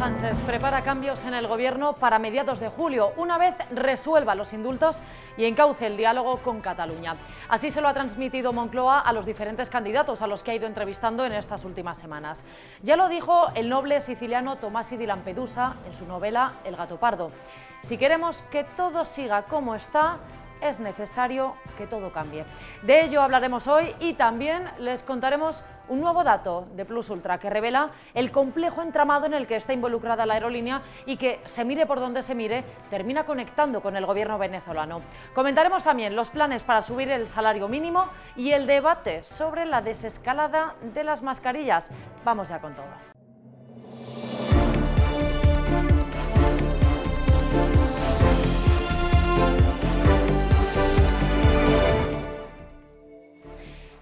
Sánchez prepara cambios en el gobierno para mediados de julio, una vez resuelva los indultos y encauce el diálogo con Cataluña. Así se lo ha transmitido Moncloa a los diferentes candidatos a los que ha ido entrevistando en estas últimas semanas. Ya lo dijo el noble siciliano Tomasi di Lampedusa en su novela El gato pardo. Si queremos que todo siga como está, es necesario que todo cambie. De ello hablaremos hoy y también les contaremos un nuevo dato de Plus Ultra que revela el complejo entramado en el que está involucrada la aerolínea y que, se mire por donde se mire, termina conectando con el gobierno venezolano. Comentaremos también los planes para subir el salario mínimo y el debate sobre la desescalada de las mascarillas. Vamos ya con todo.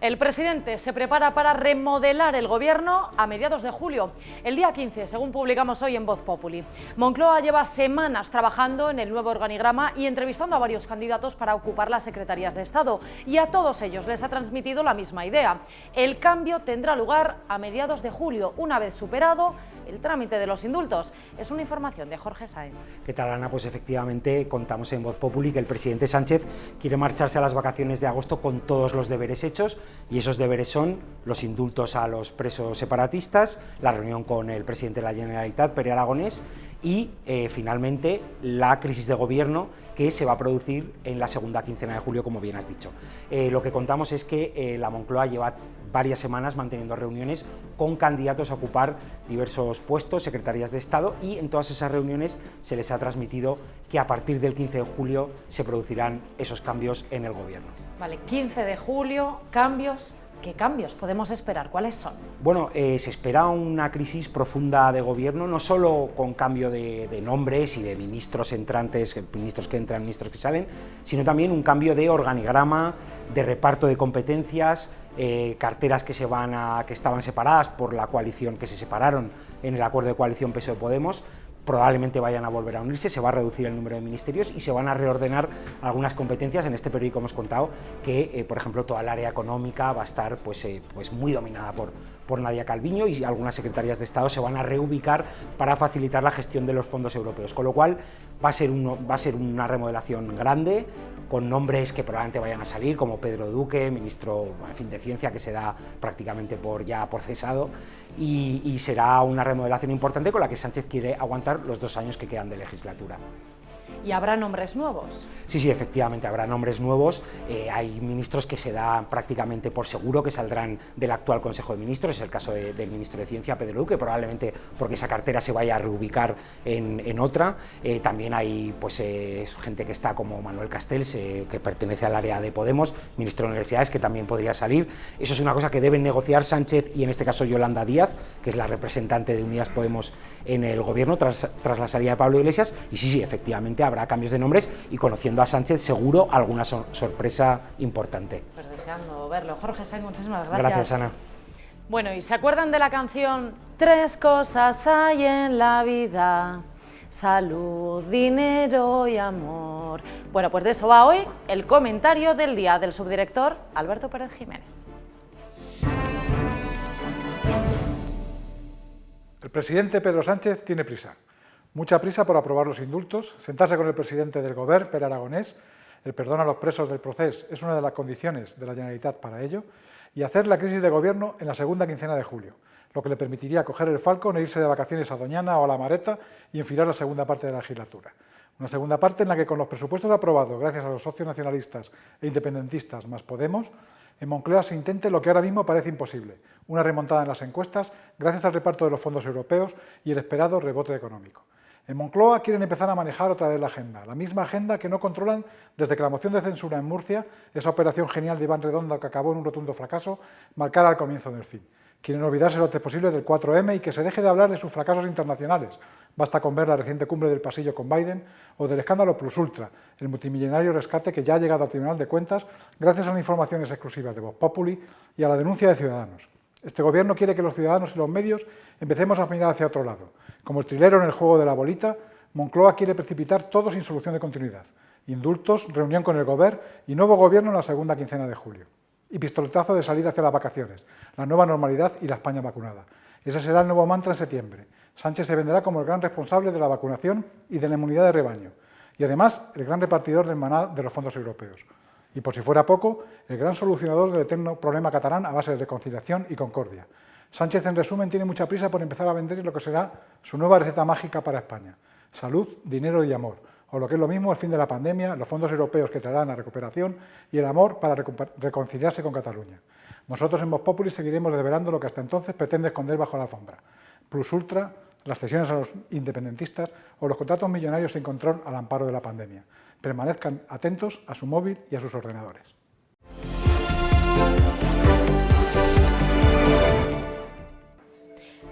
El presidente se prepara para remodelar el gobierno a mediados de julio, el día 15, según publicamos hoy en Voz Populi. Moncloa lleva semanas trabajando en el nuevo organigrama y entrevistando a varios candidatos para ocupar las secretarías de Estado, y a todos ellos les ha transmitido la misma idea. El cambio tendrá lugar a mediados de julio, una vez superado el trámite de los indultos. Es una información de Jorge Sáenz. ¿Qué tal, Ana? Pues efectivamente contamos en Voz Populi que el presidente Sánchez quiere marcharse a las vacaciones de agosto con todos los deberes hechos, y esos deberes son los indultos a los presos separatistas, la reunión con el presidente de la Generalitat, Pere Aragonés, y finalmente la crisis de gobierno que se va a producir en la segunda quincena de julio, como bien has dicho. Lo que contamos es que la Moncloa lleva varias semanas manteniendo reuniones con candidatos a ocupar diversos puestos, secretarías de Estado, y en todas esas reuniones se les ha transmitido que a partir del 15 de julio se producirán esos cambios en el gobierno. Vale, 15 de julio, cambios. ¿Qué cambios podemos esperar? ¿Cuáles son? Bueno, se espera una crisis profunda de gobierno, no solo con cambio de nombres y de ministros entrantes, ministros que entran, ministros que salen, sino también un cambio de organigrama, de reparto de competencias, carteras que estaban separadas por la coalición, que se separaron en el acuerdo de coalición PSOE-Podemos, probablemente vayan a volver a unirse, se va a reducir el número de ministerios y se van a reordenar algunas competencias. En este periódico hemos contado que, por ejemplo, toda el área económica va a estar pues muy dominada por Nadia Calviño, y algunas secretarías de Estado se van a reubicar para facilitar la gestión de los fondos europeos, con lo cual va a ser una remodelación grande, con nombres que probablemente vayan a salir, como Pedro Duque, ministro de Ciencia, que se da prácticamente por cesado, y será una remodelación importante con la que Sánchez quiere aguantar los 2 años que quedan de legislatura. ¿Y habrá nombres nuevos? Sí, efectivamente, habrá nombres nuevos. Hay ministros que se da prácticamente por seguro que saldrán del actual Consejo de Ministros. Es el caso del ministro de Ciencia, Pedro Duque, probablemente porque esa cartera se vaya a reubicar en otra. También hay gente que está, como Manuel Castells, que pertenece al área de Podemos, ministro de Universidades, que también podría salir. Eso es una cosa que deben negociar Sánchez y, en este caso, Yolanda Díaz, que es la representante de Unidas Podemos en el gobierno tras la salida de Pablo Iglesias. Y sí, efectivamente habrá cambios de nombres, y conociendo a Sánchez seguro alguna sorpresa importante. Pues deseando verlo. Jorge Sáenz, muchísimas gracias. Gracias, Ana. Bueno, ¿y se acuerdan de la canción Tres cosas hay en la vida: salud, dinero y amor? Bueno, pues de eso va hoy el comentario del día del subdirector Alberto Pérez Jiménez. El presidente Pedro Sánchez tiene prisa. Mucha prisa por aprobar los indultos, sentarse con el presidente del Govern, Pere Aragonés. El perdón a los presos del procés es una de las condiciones de la Generalitat para ello, y hacer la crisis de gobierno en la segunda quincena de julio, lo que le permitiría coger el Falcon e irse de vacaciones a Doñana o a La Mareta y enfilar la segunda parte de la legislatura. Una segunda parte en la que, con los presupuestos aprobados gracias a los socios nacionalistas e independentistas más Podemos, en Moncloa se intente lo que ahora mismo parece imposible: una remontada en las encuestas gracias al reparto de los fondos europeos y el esperado rebote económico. En Moncloa quieren empezar a manejar otra vez la agenda, la misma agenda que no controlan desde que la moción de censura en Murcia, esa operación genial de Iván Redondo que acabó en un rotundo fracaso, marcara el comienzo del fin. Quieren olvidarse lo antes posible del 4M y que se deje de hablar de sus fracasos internacionales. Basta con ver la reciente cumbre del pasillo con Biden o del escándalo Plus Ultra, el multimillonario rescate que ya ha llegado al Tribunal de Cuentas gracias a las informaciones exclusivas de Voz Populi y a la denuncia de Ciudadanos. Este gobierno quiere que los ciudadanos y los medios empecemos a mirar hacia otro lado. Como el trilero en el juego de la bolita, Moncloa quiere precipitar todo sin solución de continuidad. Indultos, reunión con el Govern y nuevo gobierno en la segunda quincena de julio. Y pistoletazo de salida hacia las vacaciones, la nueva normalidad y la España vacunada. Ese será el nuevo mantra en septiembre. Sánchez se venderá como el gran responsable de la vacunación y de la inmunidad de rebaño, y además el gran repartidor del maná de los fondos europeos. Y por si fuera poco, el gran solucionador del eterno problema catalán a base de reconciliación y concordia. Sánchez, en resumen, tiene mucha prisa por empezar a vender lo que será su nueva receta mágica para España: salud, dinero y amor, o lo que es lo mismo, el fin de la pandemia, los fondos europeos que traerán la recuperación y el amor para reconciliarse con Cataluña. Nosotros en Vox Populi seguiremos desvelando lo que hasta entonces pretende esconder bajo la alfombra: Plus Ultra, las cesiones a los independentistas o los contratos millonarios sin control al amparo de la pandemia. Permanezcan atentos a su móvil y a sus ordenadores.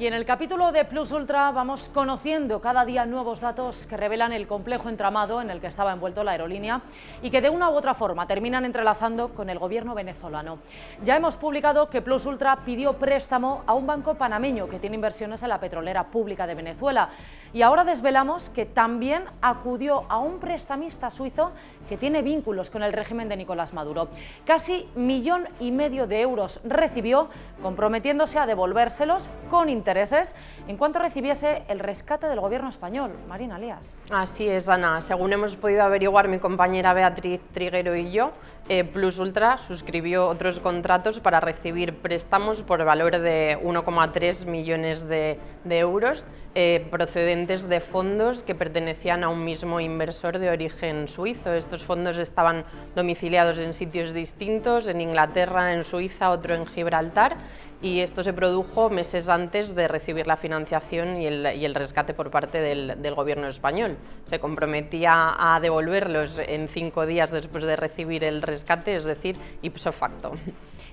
Y en el capítulo de Plus Ultra vamos conociendo cada día nuevos datos que revelan el complejo entramado en el que estaba envuelto la aerolínea y que de una u otra forma terminan entrelazando con el gobierno venezolano. Ya hemos publicado que Plus Ultra pidió préstamo a un banco panameño que tiene inversiones en la petrolera pública de Venezuela, y ahora desvelamos que también acudió a un prestamista suizo que tiene vínculos con el régimen de Nicolás Maduro. Casi 1,5 millones de euros recibió, comprometiéndose a devolvérselos con intereses en cuanto recibiese el rescate del gobierno español. Marina Lías. Así es, Ana. Según hemos podido averiguar mi compañera Beatriz Triguero y yo, Plus Ultra suscribió otros contratos para recibir préstamos por valor de 1,3 millones de euros procedentes de fondos que pertenecían a un mismo inversor de origen suizo. Estos fondos estaban domiciliados en sitios distintos, en Inglaterra, en Suiza, otro en Gibraltar, y esto se produjo meses antes de recibir la financiación y el rescate por parte del gobierno español. Se comprometía a devolverlos en 5 días después de recibir el rescate, es decir, ipso facto.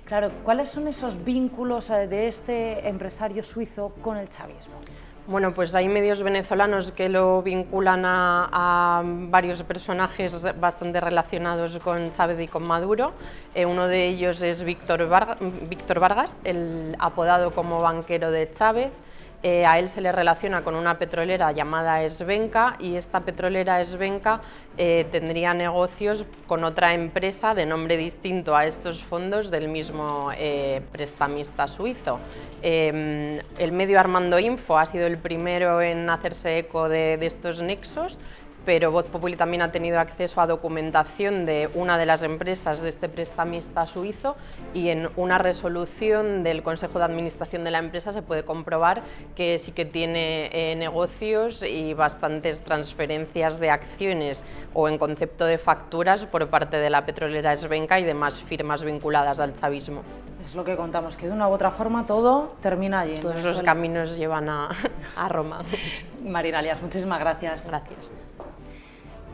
Claro, ¿cuáles son esos vínculos de este empresario suizo con el chavismo? Bueno, pues hay medios venezolanos que lo vinculan a varios personajes bastante relacionados con Chávez y con Maduro. Uno de ellos es Víctor Vargas, el apodado como banquero de Chávez. A él se le relaciona con una petrolera llamada Esvenca, y esta petrolera Esvenca tendría negocios con otra empresa de nombre distinto a estos fondos del mismo prestamista suizo. El medio Armando Info ha sido el primero en hacerse eco de estos nexos, pero Voz Populi también ha tenido acceso a documentación de una de las empresas de este prestamista suizo, y en una resolución del Consejo de Administración de la empresa se puede comprobar que sí que tiene negocios y bastantes transferencias de acciones o en concepto de facturas por parte de la petrolera Esvenca y demás firmas vinculadas al chavismo. Es lo que contamos, que de una u otra forma todo termina allí. Todos los caminos llevan a Roma. Marina Lías, muchísimas gracias. Gracias.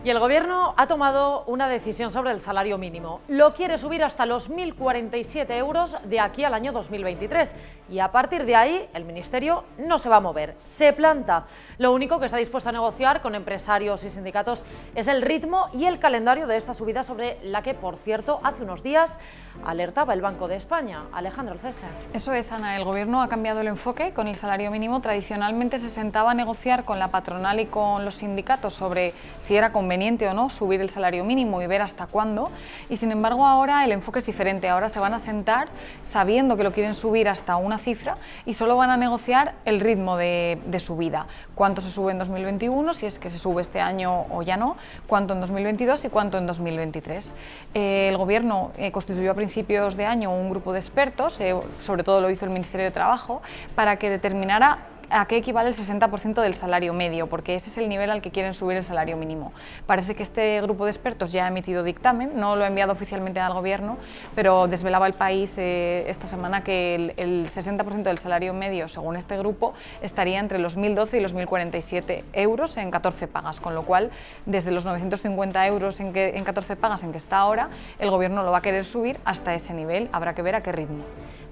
Y el Gobierno ha tomado una decisión sobre el salario mínimo. Lo quiere subir hasta los 1.047 euros de aquí al año 2023. Y a partir de ahí, el Ministerio no se va a mover, se planta. Lo único que está dispuesto a negociar con empresarios y sindicatos es el ritmo y el calendario de esta subida, sobre la que, por cierto, hace unos días alertaba el Banco de España. Alejandro César. Eso es, Ana. El Gobierno ha cambiado el enfoque. Con el salario mínimo tradicionalmente se sentaba a negociar con la patronal y con los sindicatos sobre si era conveniente o no subir el salario mínimo y ver hasta cuándo, y sin embargo ahora el enfoque es diferente. Ahora se van a sentar sabiendo que lo quieren subir hasta una cifra y solo van a negociar el ritmo de subida. Cuánto se sube en 2021, si es que se sube este año o ya no, cuánto en 2022 y cuánto en 2023. El Gobierno constituyó a principios de año un grupo de expertos, sobre todo lo hizo el Ministerio de Trabajo, para que determinara a qué equivale el 60% del salario medio, porque ese es el nivel al que quieren subir el salario mínimo. Parece que este grupo de expertos ya ha emitido dictamen, no lo ha enviado oficialmente al Gobierno, pero desvelaba El País esta semana que el 60% del salario medio, según este grupo, estaría entre los 1.012 y los 1.047 euros en 14 pagas, con lo cual, desde los 950 euros en 14 pagas en que está ahora, el Gobierno lo va a querer subir hasta ese nivel. Habrá que ver a qué ritmo.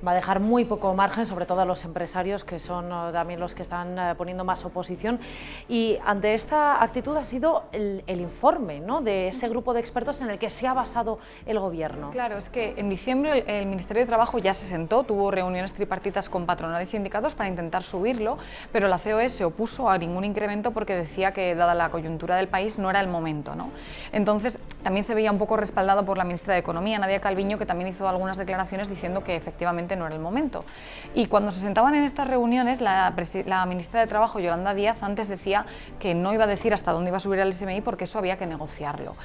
Va a dejar muy poco margen, sobre todo a los empresarios, que son también los que están poniendo más oposición. Y ante esta actitud ha sido el informe, ¿no?, de ese grupo de expertos en el que se ha basado el Gobierno. Claro, es que en diciembre el Ministerio de Trabajo ya se sentó, tuvo reuniones tripartitas con patronales y sindicatos para intentar subirlo, pero la COE se opuso a ningún incremento porque decía que, dada la coyuntura del país, no era el momento, ¿no? Entonces, también se veía un poco respaldado por la ministra de Economía, Nadia Calviño, que también hizo algunas declaraciones diciendo que efectivamente probablemente no era el momento. Y cuando se sentaban en estas reuniones, la ministra de Trabajo, Yolanda Díaz, antes decía que no iba a decir hasta dónde iba a subir el SMI porque eso había que negociarlo.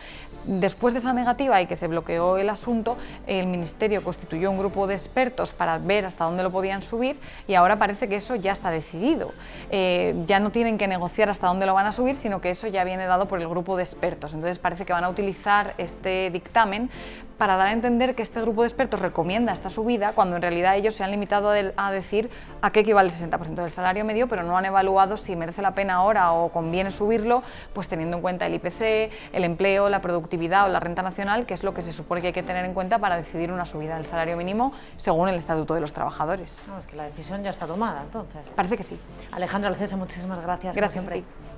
Después de esa negativa y que se bloqueó el asunto, el Ministerio constituyó un grupo de expertos para ver hasta dónde lo podían subir y ahora parece que eso ya está decidido. Ya no tienen que negociar hasta dónde lo van a subir, sino que eso ya viene dado por el grupo de expertos. Entonces parece que van a utilizar este dictamen para dar a entender que este grupo de expertos recomienda esta subida, cuando en realidad ellos se han limitado a decir a qué equivale el 60% del salario medio, pero no han evaluado si merece la pena ahora o conviene subirlo, pues teniendo en cuenta el IPC, el empleo, la productividad o la renta nacional, que es lo que se supone que hay que tener en cuenta para decidir una subida del salario mínimo según el Estatuto de los Trabajadores. No, es que la decisión ya está tomada, entonces. Parece que sí. Alejandra Alcesa, muchísimas gracias. Gracias como a ti. siempre.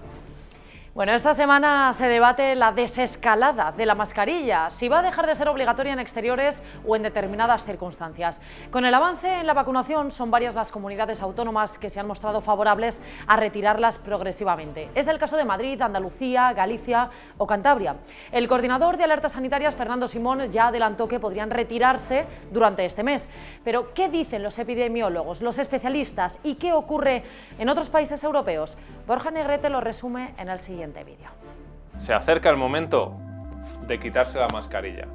Bueno, esta semana se debate la desescalada de la mascarilla, si va a dejar de ser obligatoria en exteriores o en determinadas circunstancias. Con el avance en la vacunación, son varias las comunidades autónomas que se han mostrado favorables a retirarlas progresivamente. Es el caso de Madrid, Andalucía, Galicia o Cantabria. El coordinador de alertas sanitarias, Fernando Simón, ya adelantó que podrían retirarse durante este mes. Pero, ¿qué dicen los epidemiólogos, los especialistas y qué ocurre en otros países europeos? Borja Negrete lo resume en el siguiente vídeo. Se acerca el momento de quitarse la mascarilla,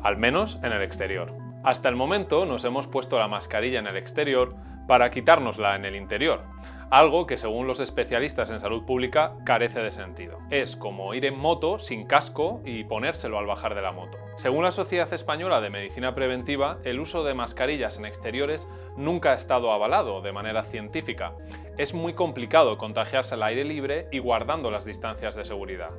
al menos en el exterior. Hasta el momento nos hemos puesto la mascarilla en el exterior para quitárnosla en el interior, algo que según los especialistas en salud pública carece de sentido. Es como ir en moto sin casco y ponérselo al bajar de la moto. Según la Sociedad Española de Medicina Preventiva, el uso de mascarillas en exteriores nunca ha estado avalado de manera científica. Es muy complicado contagiarse al aire libre y guardando las distancias de seguridad.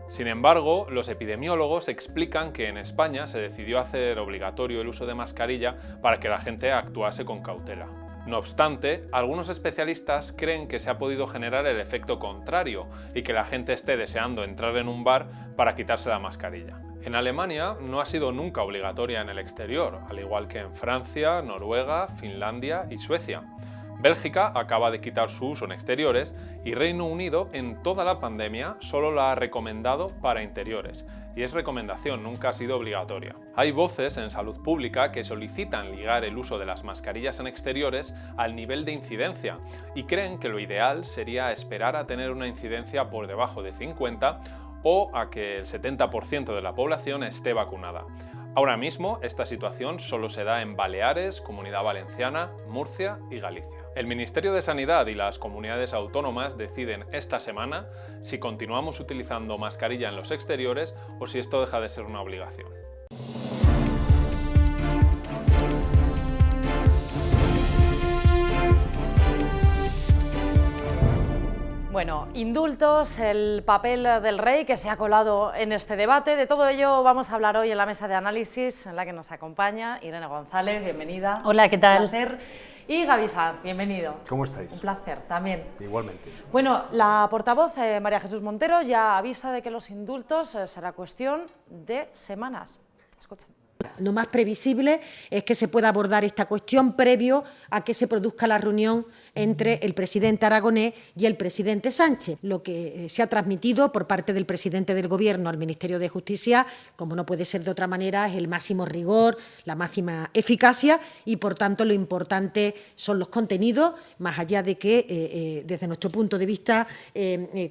Sin embargo, los epidemiólogos explican que en España se decidió hacer obligatorio el uso de mascarilla para que la gente actuase con cautela. No obstante, algunos especialistas creen que se ha podido generar el efecto contrario y que la gente esté deseando entrar en un bar para quitarse la mascarilla. En Alemania no ha sido nunca obligatoria en el exterior, al igual que en Francia, Noruega, Finlandia y Suecia. Bélgica acaba de quitar su uso en exteriores y Reino Unido en toda la pandemia solo la ha recomendado para interiores, y es recomendación, nunca ha sido obligatoria. Hay voces en salud pública que solicitan ligar el uso de las mascarillas en exteriores al nivel de incidencia y creen que lo ideal sería esperar a tener una incidencia por debajo de 50 o a que el 70% de la población esté vacunada. Ahora mismo esta situación solo se da en Baleares, Comunidad Valenciana, Murcia y Galicia. El Ministerio de Sanidad y las comunidades autónomas deciden esta semana si continuamos utilizando mascarilla en los exteriores o si esto deja de ser una obligación. Bueno, indultos, el papel del rey que se ha colado en este debate. De todo ello vamos a hablar hoy en la mesa de análisis en la que nos acompaña Irene González, bienvenida. Hola, ¿qué tal? Un placer. Y Gaby Sanz, bienvenido. ¿Cómo estáis? Un placer, también. Igualmente. Bueno, la portavoz María Jesús Montero ya avisa de que los indultos será cuestión de semanas. Escuchen. Lo más previsible es que se pueda abordar esta cuestión previo a que se produzca la reunión entre el presidente Aragonés y el presidente Sánchez. Lo que se ha transmitido por parte del presidente del Gobierno al Ministerio de Justicia, como no puede ser de otra manera, es el máximo rigor, la máxima eficacia y, por tanto, lo importante son los contenidos, más allá de que, desde nuestro punto de vista,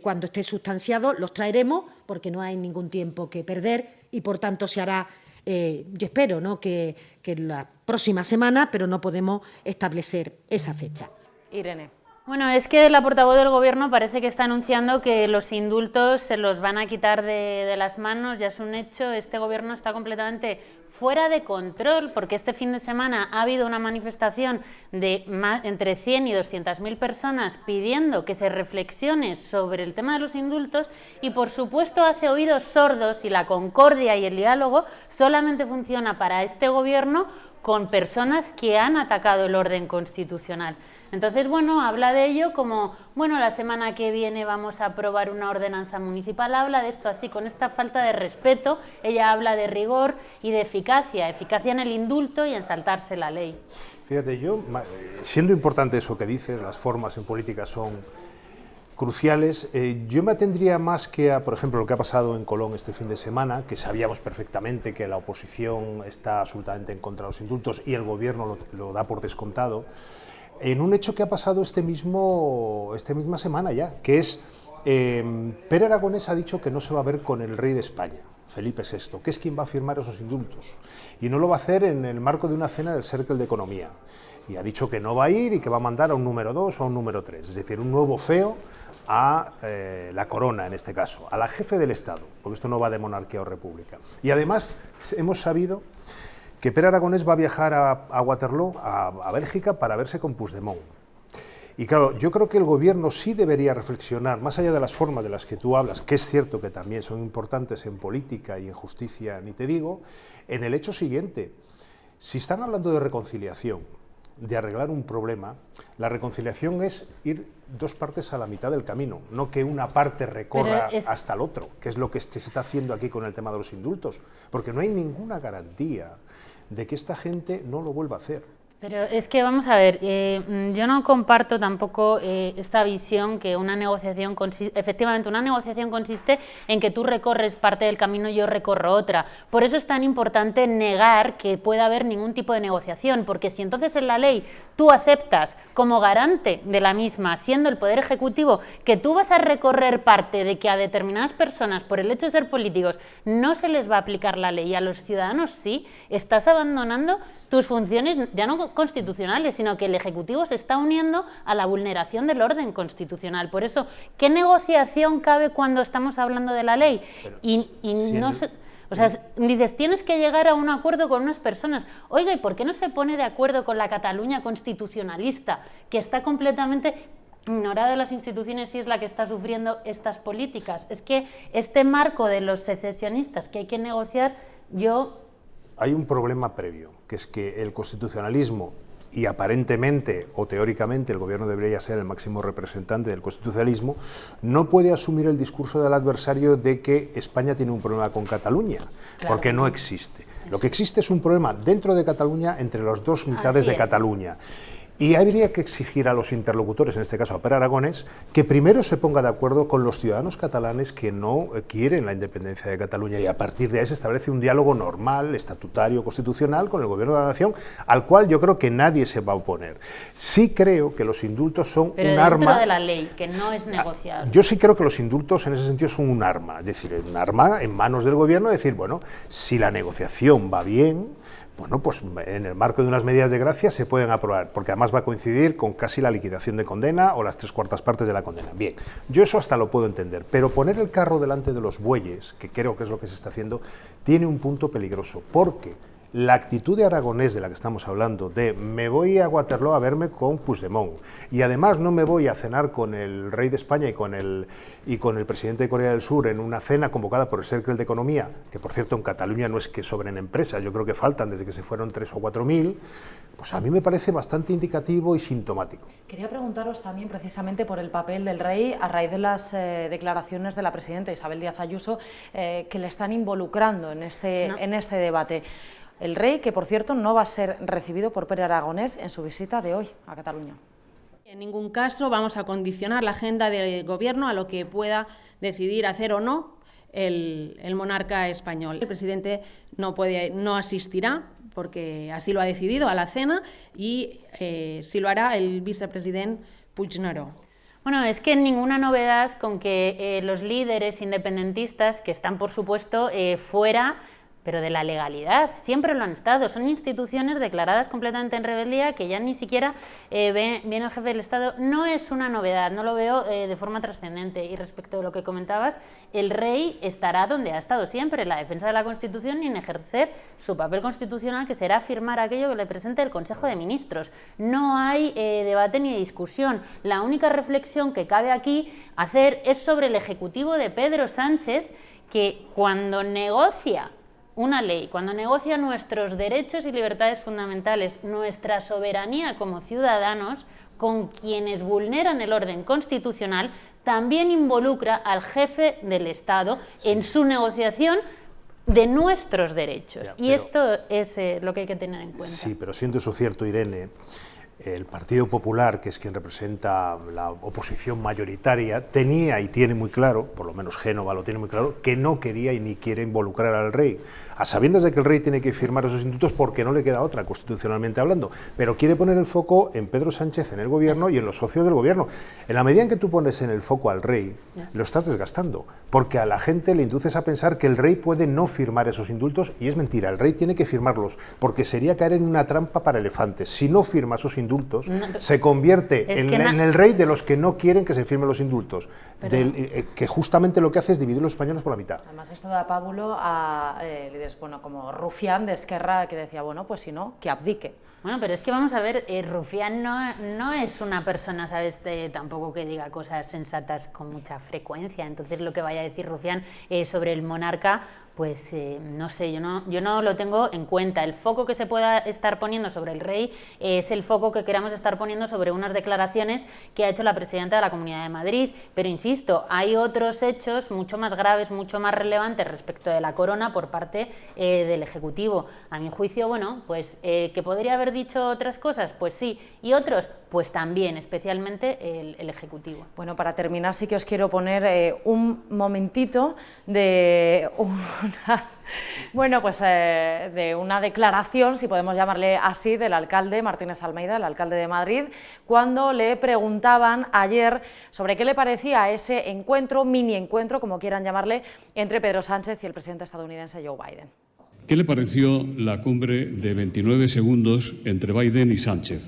cuando esté sustanciado, los traeremos porque no hay ningún tiempo que perder y, por tanto, se hará. Yo espero, ¿no?, que la próxima semana, pero no podemos establecer esa fecha. Irene. Bueno, es que la portavoz del Gobierno parece que está anunciando que los indultos se los van a quitar de las manos, ya es un hecho. Este Gobierno está completamente fuera de control, porque este fin de semana ha habido una manifestación de entre 100 y 200.000 personas pidiendo que se reflexione sobre el tema de los indultos y, por supuesto, hace oídos sordos, y la concordia y el diálogo solamente funciona para este Gobierno con personas que han atacado el orden constitucional. Entonces, bueno, habla de ello como, bueno, la semana que viene vamos a aprobar una ordenanza municipal, habla de esto así, con esta falta de respeto. Ella habla de rigor y de eficacia en el indulto y en saltarse la ley. Fíjate, yo, siendo importante eso que dices, las formas en política son cruciales. Yo me atendría más que a, por ejemplo, lo que ha pasado en Colón este fin de semana, que sabíamos perfectamente que la oposición está absolutamente en contra de los indultos y el gobierno lo da por descontado, en un hecho que ha pasado esta misma semana ya, que es Pere Aragonés ha dicho que no se va a ver con el rey de España, Felipe VI, que es quien va a firmar esos indultos, y no lo va a hacer en el marco de una cena del Cercle de Economía, y ha dicho que no va a ir y que va a mandar a un número 2 o a un número 3, es decir, un nuevo feo a la corona, en este caso, a la jefe del Estado, porque esto no va de monarquía o república. Y además hemos sabido que Pere Aragonés va a viajar a Waterloo, a Bélgica, para verse con Puigdemont. Y claro, yo creo que el gobierno sí debería reflexionar, más allá de las formas de las que tú hablas, que es cierto que también son importantes en política y en justicia, ni te digo, en el hecho siguiente. Si están hablando de reconciliación, de arreglar un problema, la reconciliación es ir dos partes a la mitad del camino, no que una parte recorra hasta el otro, que es lo que se está haciendo aquí con el tema de los indultos, porque no hay ninguna garantía de que esta gente no lo vuelva a hacer. Pero es que, vamos a ver, yo no comparto tampoco esta visión que una negociación efectivamente una negociación consiste en que tú recorres parte del camino y yo recorro otra. Por eso es tan importante negar que pueda haber ningún tipo de negociación, porque si entonces en la ley tú aceptas como garante de la misma, siendo el Poder Ejecutivo, que tú vas a recorrer parte de que a determinadas personas, por el hecho de ser políticos, no se les va a aplicar la ley y a los ciudadanos sí, estás abandonando tus funciones ya no constitucionales, sino que el Ejecutivo se está uniendo a la vulneración del orden constitucional. Por eso, ¿qué negociación cabe cuando estamos hablando de la ley? O sea, dices, tienes que llegar a un acuerdo con unas personas. Oiga, ¿y por qué no se pone de acuerdo con la Cataluña constitucionalista, que está completamente ignorada de las instituciones y es la que está sufriendo estas políticas? Es que este marco de los secesionistas que hay que negociar, Hay un problema previo, que es que el constitucionalismo, y aparentemente o teóricamente el gobierno debería ser el máximo representante del constitucionalismo, no puede asumir el discurso del adversario de que España tiene un problema con Cataluña, porque no existe. Lo que existe es un problema dentro de Cataluña entre las dos mitades de Cataluña. Y habría que exigir a los interlocutores, en este caso a Pere Aragonés, que primero se ponga de acuerdo con los ciudadanos catalanes que no quieren la independencia de Cataluña, y a partir de ahí se establece un diálogo normal, estatutario, constitucional con el gobierno de la nación, al cual yo creo que nadie se va a oponer. Sí creo que los indultos son un arma... Pero dentro de la ley, que no es negociable. Yo sí creo que los indultos en ese sentido son un arma, es decir, un arma en manos del gobierno, decir, bueno, si la negociación va bien, bueno, pues en el marco de unas medidas de gracia se pueden aprobar, porque además va a coincidir con casi la liquidación de condena o las 3/4 partes de la condena. Bien, yo eso hasta lo puedo entender, pero poner el carro delante de los bueyes, que creo que es lo que se está haciendo, tiene un punto peligroso, porque la actitud de Aragonés de la que estamos hablando, de me voy a Waterloo a verme con Puigdemont y además no me voy a cenar con el rey de España y con el presidente de Corea del Sur en una cena convocada por el Cercle de Economía, que por cierto en Cataluña no es que sobren empresas, yo creo que faltan desde que se fueron 3 o 4.000, pues a mí me parece bastante indicativo y sintomático. Quería preguntaros también precisamente por el papel del rey a raíz de las declaraciones de la presidenta Isabel Díaz Ayuso que le están involucrando en este debate. El rey, que por cierto no va a ser recibido por Pere Aragonés en su visita de hoy a Cataluña. En ningún caso vamos a condicionar la agenda del Gobierno a lo que pueda decidir hacer o no el monarca español. El presidente no asistirá, porque así lo ha decidido, a la cena, y sí lo hará el vicepresidente Puigneró. Bueno, es que ninguna novedad con que los líderes independentistas, que están por supuesto fuera, pero de la legalidad, siempre lo han estado, son instituciones declaradas completamente en rebeldía que ya ni siquiera viene el jefe del Estado. No es una novedad, no lo veo de forma trascendente. Y respecto a lo que comentabas, el rey estará donde ha estado siempre, en la defensa de la Constitución y en ejercer su papel constitucional, que será firmar aquello que le presente el Consejo de Ministros. No hay debate ni discusión. La única reflexión que cabe aquí hacer es sobre el Ejecutivo de Pedro Sánchez, que cuando negocia una ley, cuando negocia nuestros derechos y libertades fundamentales, nuestra soberanía como ciudadanos, con quienes vulneran el orden constitucional, también involucra al jefe del Estado en su negociación de nuestros derechos. Y esto es lo que hay que tener en cuenta. Sí, pero siendo eso cierto, Irene, el Partido Popular, que es quien representa la oposición mayoritaria, tenía y tiene muy claro, por lo menos Génova lo tiene muy claro, que no quería y ni quiere involucrar al rey, a sabiendas de que el rey tiene que firmar esos indultos porque no le queda otra, constitucionalmente hablando, pero quiere poner el foco en Pedro Sánchez, en el gobierno y en los socios del gobierno. En la medida en que tú pones en el foco al rey, lo estás desgastando, porque a la gente le induces a pensar que el rey puede no firmar esos indultos, y es mentira, el rey tiene que firmarlos, porque sería caer en una trampa para elefantes. Si no firma esos indultos, se convierte en el rey de los que no quieren que se firmen los indultos, que justamente lo que hace es dividir los españoles por la mitad. Además, esto da pábulo a líderes, bueno, como Rufián de Esquerra, que decía, bueno, pues si no, que abdique. Bueno, pero es que vamos a ver, Rufián no es una persona, ¿sabes?, tampoco que diga cosas sensatas con mucha frecuencia. Entonces, lo que vaya a decir Rufián sobre el monarca, pues no sé, yo no lo tengo en cuenta. El foco que se pueda estar poniendo sobre el rey es el foco que queramos estar poniendo sobre unas declaraciones que ha hecho la presidenta de la Comunidad de Madrid. Pero insisto, hay otros hechos mucho más graves, mucho más relevantes respecto de la corona por parte del Ejecutivo. A mi juicio, bueno, pues que podría haber dicho otras cosas, pues sí, y otros, pues también, especialmente el Ejecutivo. Bueno, para terminar sí que os quiero poner un momentito de de una declaración, si podemos llamarle así, del alcalde Martínez Almeida, el alcalde de Madrid, cuando le preguntaban ayer sobre qué le parecía ese encuentro, mini encuentro, como quieran llamarle, entre Pedro Sánchez y el presidente estadounidense Joe Biden. ¿Qué le pareció la cumbre de 29 segundos entre Biden y Sánchez?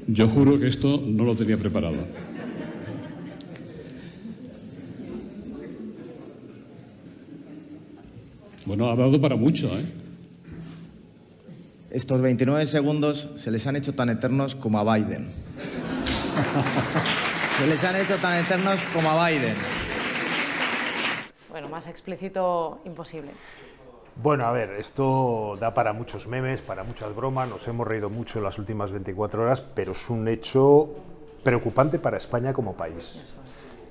Yo juro que esto no lo tenía preparado. Bueno, ha dado para mucho, ¿eh? Estos 29 segundos se les han hecho tan eternos como a Biden. Se les han hecho tan eternos como a Biden. Bueno, más explícito imposible. Bueno, a ver, esto da para muchos memes, para muchas bromas, nos hemos reído mucho en las últimas 24 horas, pero es un hecho preocupante para España como país.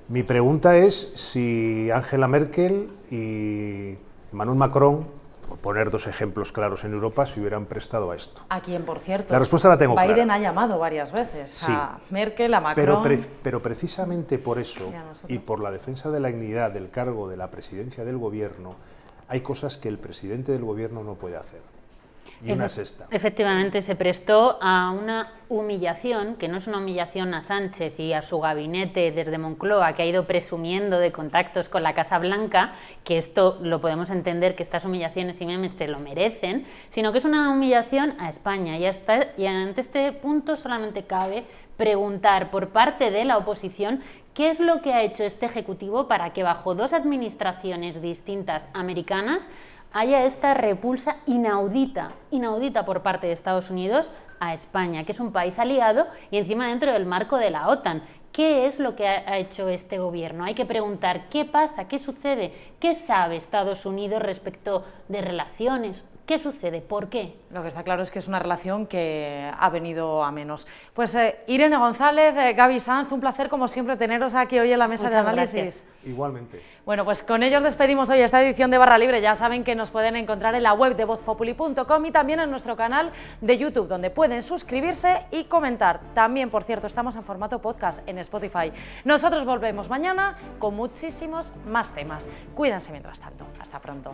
Mi pregunta es si Angela Merkel y Emmanuel Macron, por poner dos ejemplos claros en Europa, se hubieran prestado a esto. A quien, por cierto, la respuesta la tengo Biden clara. ha llamado varias veces, sí, a Merkel, a Macron... Pero precisamente por eso, y por la defensa de la dignidad del cargo de la presidencia del gobierno, hay cosas que el presidente del gobierno no puede hacer. Y una es esta. Efectivamente, se prestó a una humillación, que no es una humillación a Sánchez y a su gabinete desde Moncloa, que ha ido presumiendo de contactos con la Casa Blanca, que esto lo podemos entender, que estas humillaciones y memes se lo merecen, sino que es una humillación a España. Y ante este punto solamente cabe preguntar por parte de la oposición qué es lo que ha hecho este Ejecutivo para que bajo dos administraciones distintas americanas haya esta repulsa inaudita por parte de Estados Unidos a España, que es un país aliado y encima dentro del marco de la OTAN. ¿Qué es lo que ha hecho este gobierno? Hay que preguntar qué pasa, qué sucede, qué sabe Estados Unidos respecto de relaciones. ¿Qué sucede? ¿Por qué? Lo que está claro es que es una relación que ha venido a menos. Pues Irene González, Gaby Sanz, un placer como siempre teneros aquí hoy en la mesa de análisis. Gracias. Igualmente. Bueno, pues con ellos despedimos hoy esta edición de Barra Libre. Ya saben que nos pueden encontrar en la web de vozpopuli.com y también en nuestro canal de YouTube, donde pueden suscribirse y comentar. También, por cierto, estamos en formato podcast en Spotify. Nosotros volvemos mañana con muchísimos más temas. Cuídense mientras tanto. Hasta pronto.